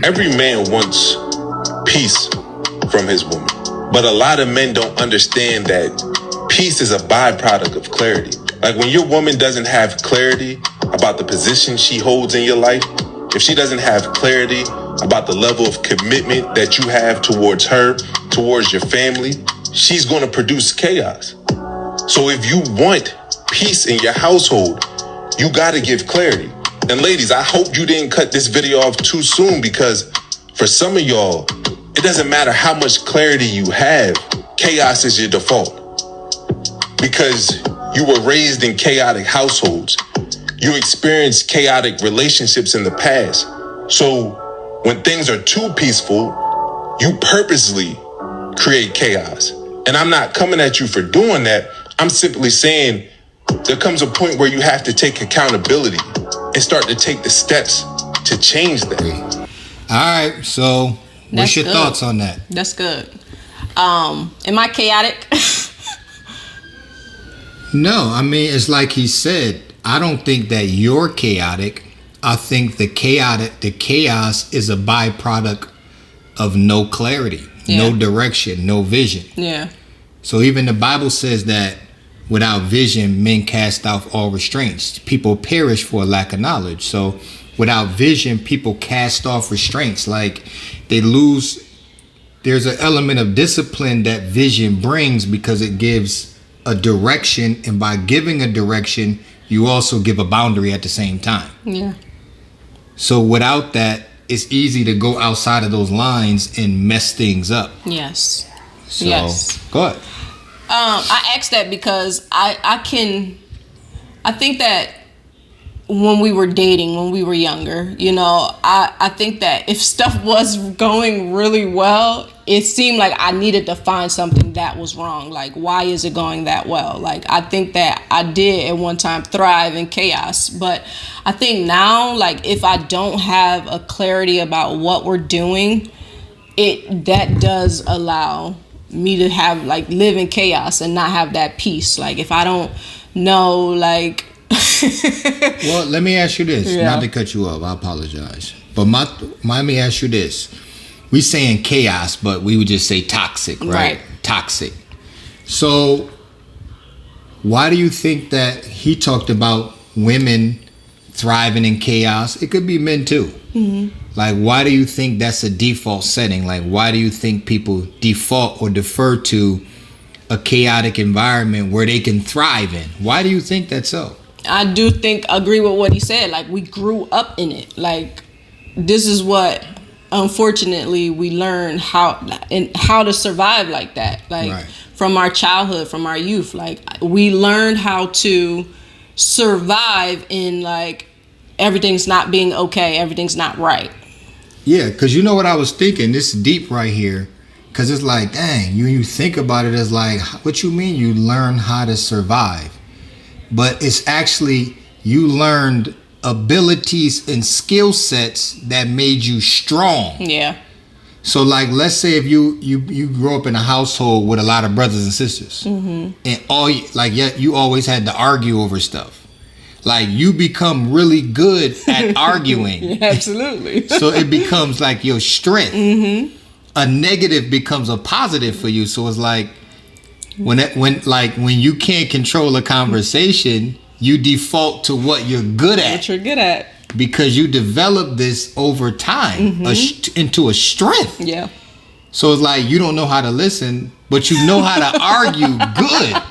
Every man wants peace from his woman. But a lot of men don't understand that peace is a byproduct of clarity. Like when your woman doesn't have clarity about the position she holds in your life, if she doesn't have clarity about the level of commitment that you have towards her, towards your family, she's going to produce chaos. So if you want peace in your household, you got to give clarity. And ladies, I hope you didn't cut this video off too soon, because for some of y'all, it doesn't matter how much clarity you have, chaos is your default. Because you were raised in chaotic households. You experienced chaotic relationships in the past. So when things are too peaceful, you purposely create chaos. And I'm not coming at you for doing that. I'm simply saying there comes a point where you have to take accountability and start to take the steps to change that. All right, so what's your thoughts on that? That's good. Am I chaotic? No, I mean, it's like he said, I don't think that you're chaotic. I think the chaos is a byproduct of no clarity, no direction, no vision. Yeah. So even the Bible says that without vision, men cast off all restraints. People perish for a lack of knowledge. So without vision, people cast off restraints. Like they lose. There's an element of discipline that vision brings because it gives a direction, and by giving a direction, you also give a boundary at the same time. Yeah. So without that, it's easy to go outside of those lines and mess things up. Yes. So, yes. Go ahead. I asked that because I think that when we were dating, when we were younger, you know, I think that if stuff was going really well, it seemed like I needed to find something that was wrong. Like, why is it going that well? Like, I think that I did at one time thrive in chaos. But I think now, like, if I don't have a clarity about what we're doing, that does allow me to have, like, live in chaos and not have that peace. Like, if I don't know, like... Well, let me ask you this. Not to cut you off, I apologize. But let me ask you this. We saying chaos, but we would just say toxic, right? Toxic. So why do you think that he talked about women thriving in chaos? It could be men too. Mm-hmm. Like, why do you think that's a default setting? Like, why do you think people default or defer to a chaotic environment where they can thrive in? Why do you think that's so? I do agree with what he said. Like, we grew up in it. Like, this is what, unfortunately, we learn how to survive like that. Like, from our childhood, from our youth. Like, we learned how to survive in, like, everything's not being okay. Everything's not right. Yeah, because you know what I was thinking? This is deep right here. Because it's like, dang, you think about it as like, what you mean you learn how to survive? But it's actually, you learned abilities and skill sets that made you strong. Yeah. So like, let's say if you grew up in a household with a lot of brothers and sisters, mm-hmm. and you always had to argue over stuff. Like, you become really good at arguing. Yeah, absolutely. So it becomes like your strength. Mm-hmm. A negative becomes a positive for you. So it's like, when you can't control a conversation, you default to what you're good at. What you're good at. Because you develop this over time, mm-hmm. Into a strength. Yeah. So it's like, you don't know how to listen, but you know how to argue good.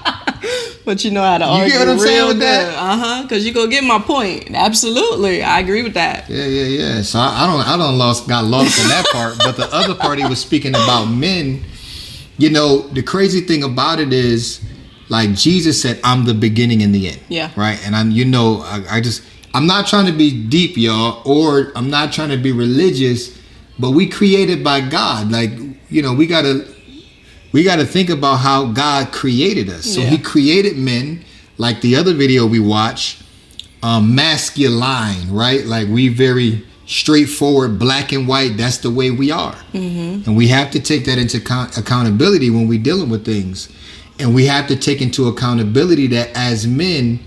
But you know how to argue. You get what I'm saying with that? Because you go get my point. Absolutely. I agree with that. Yeah. So I got lost in that part. But the other part, he was speaking about men. You know, the crazy thing about it is, like, Jesus said, I'm the beginning and the end. Yeah. Right. And I'm not trying to be deep, y'all, or I'm not trying to be religious, but we created by God. Like, you know, we gotta think about how God created us. So he created men, like the other video we watched, masculine, right? Like, we very straightforward, black and white. That's the way we are. Mm-hmm. And we have to take that into accountability when we're dealing with things. And we have to take into accountability that as men,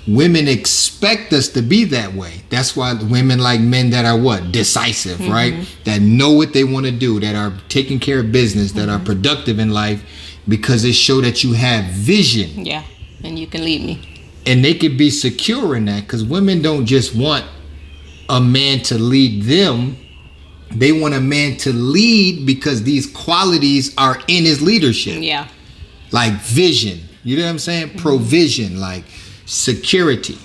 women expect us to be that way. That's why women like men that are what? Decisive, right? That know what they want to do, that are taking care of business, that are productive in life, because it show that you have vision. Yeah, and you can lead me. And they can be secure in that, because women don't just want a man to lead them. They want a man to lead because these qualities are in his leadership. Yeah. Like vision. You know what I'm saying? Provision, like security.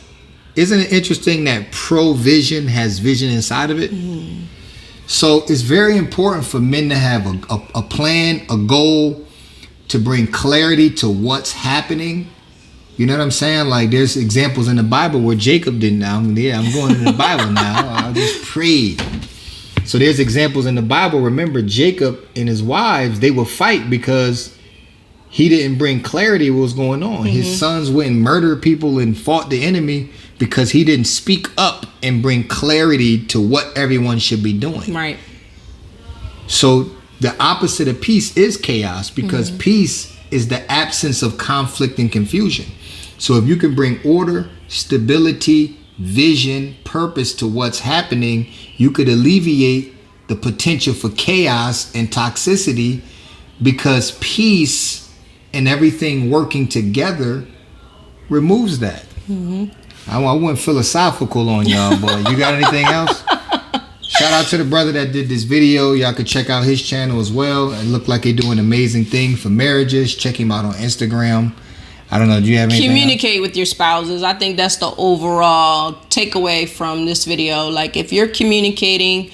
Isn't it interesting that provision has vision inside of it? So it's very important for men to have a plan, a goal, to bring clarity to what's happening. You know what I'm saying? Like there's examples in the Bible where Jacob didn't. I'm going in the Bible now. I just prayed. So there's examples in the Bible. Remember, Jacob and his wives, they would fight because he didn't bring clarity what was going on. His sons went and murdered people and fought the enemy because he didn't speak up and bring clarity to what everyone should be doing. Right. So the opposite of peace is chaos, because peace is the absence of conflict and confusion. So if you can bring order, stability, vision, purpose to what's happening, you could alleviate the potential for chaos and toxicity, because peace and everything working together removes that. I went philosophical on y'all, boy. You got anything else? Shout out to the brother that did this video. Y'all could check out his channel as well. It looked like he doing an amazing thing for marriages. Check him out on Instagram. I don't know. Do you have anything Communicate else? with your spouses. I think that's the overall takeaway from this video. Like if you're communicating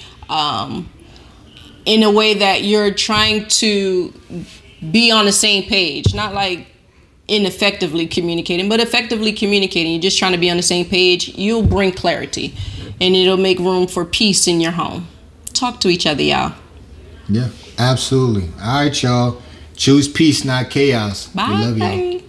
in a way that you're trying to be on the same page, not like ineffectively communicating, but effectively communicating. You're just trying to be on the same page. You'll bring clarity, and it'll make room for peace in your home. Talk to each other, y'all. Yeah, absolutely. All right, y'all. Choose peace, not chaos. Bye. We love y'all.